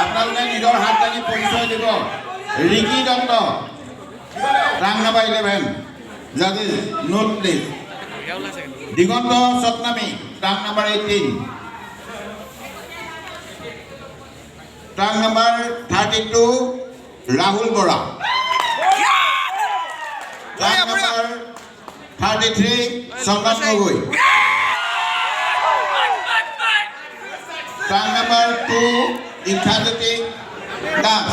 আপোনালোকে নিজৰ হাত দাঙি পৰিচয় দিব ৰিকি দত্ত ৰাং নাম্বাৰ 11 জাজিজ note please Diganta Satnami rank number 18 rank number 32 Rahul Bora rank number 33 Sanman Gogoi rank number 2 ইথাজতি Das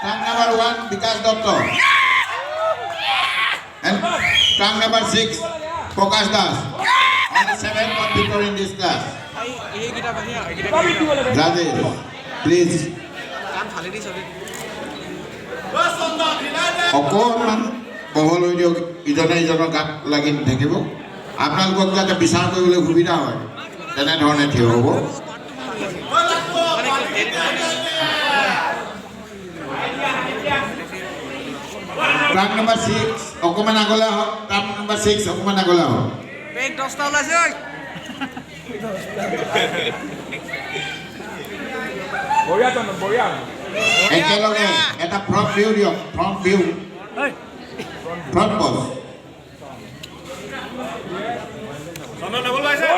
Rank number 1, Vikas Dotto. And rank number 6, Prakash Das. Only 7 computers in this class. Judges, please. অকণমান বহল হৈ দিয়ক ইজনে ইজনৰ গাত লাগি থাকিব আপোনালোকক যাতে বিচাৰ কৰিবলৈ সুবিধা হয় তেনেধৰণে থিয় হ'ব Rank number 6, অকমান আগলে হওক rank number 6 অকমান আগলে হওক পেক 10টা ওলাইছে ঐ বঢ়িয়া চন্দন বঢ়িয়া একেলগে এটা ফ্ৰন্ট ভিউ দিয়ক ফ্ৰন্ট ভিউ ফ্ৰন্ট পজ চন্দন ডাবল পাইছে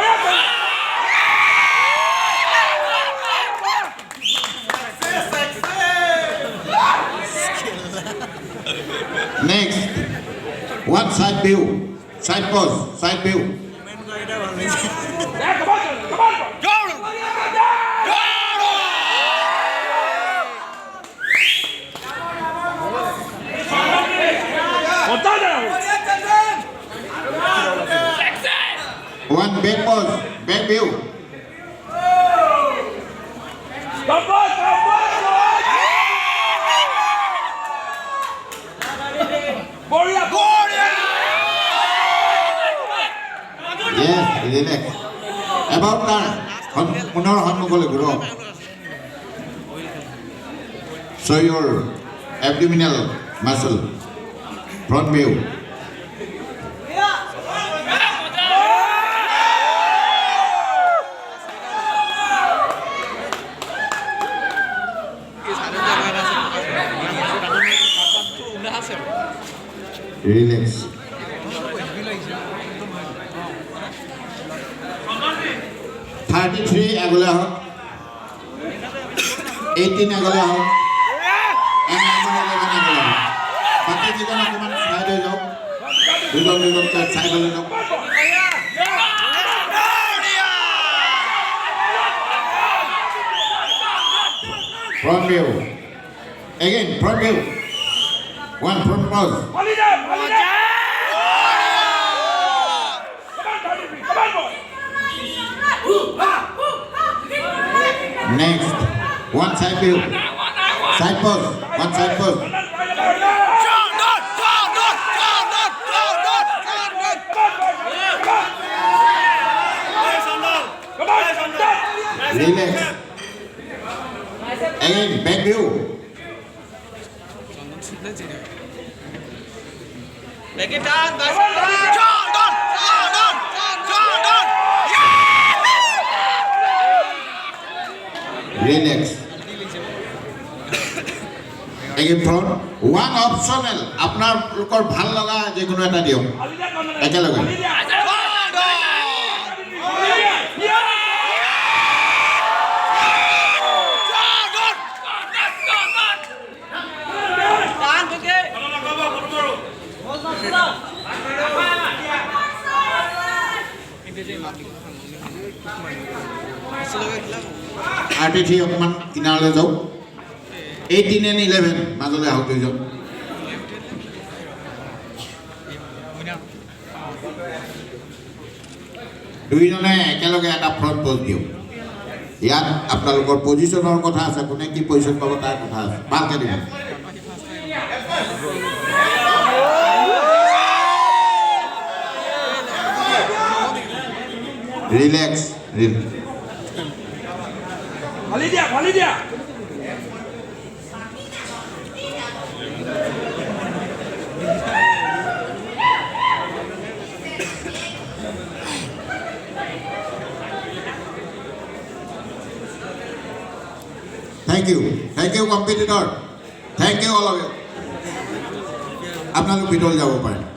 Next, one side view, side pose, side view. One back pose, back view. Yes, relax. About that, Munor Hanmugole Guru. Show your abdominal muscle. Front view. Relax. Thirty-three agula ho, 18 agula ho, and agula ho. Baki jika nak kuman side ho jauh, duduk ke side ho jauh. Front view, again front view, one front pose. Next, one side view, side pose, one side pose. Relax. Again, back view. Make it down, guys. Relax. Again front. One optional. আপনার লোকৰ ভাল লগা যে কোনো এটা দিও। একেলগে। RT3 অকমান কিনাৰলৈ যাও 18 and 11 মাজলৈ আহক দুইজন দুইজনে একেলগে এটা ফ্ৰন্ট পজ দিও ইয়াত আপোনালোকৰ পজিশনৰ কথা আছে কোনে কি পজিশন পাব তাৰ কথা আছে ভালকে দিব রিল্যাক্স ভালি দিয়া thank you competitor thank you all of you আপোনালোক ভিতৰলৈ যাব পাৰে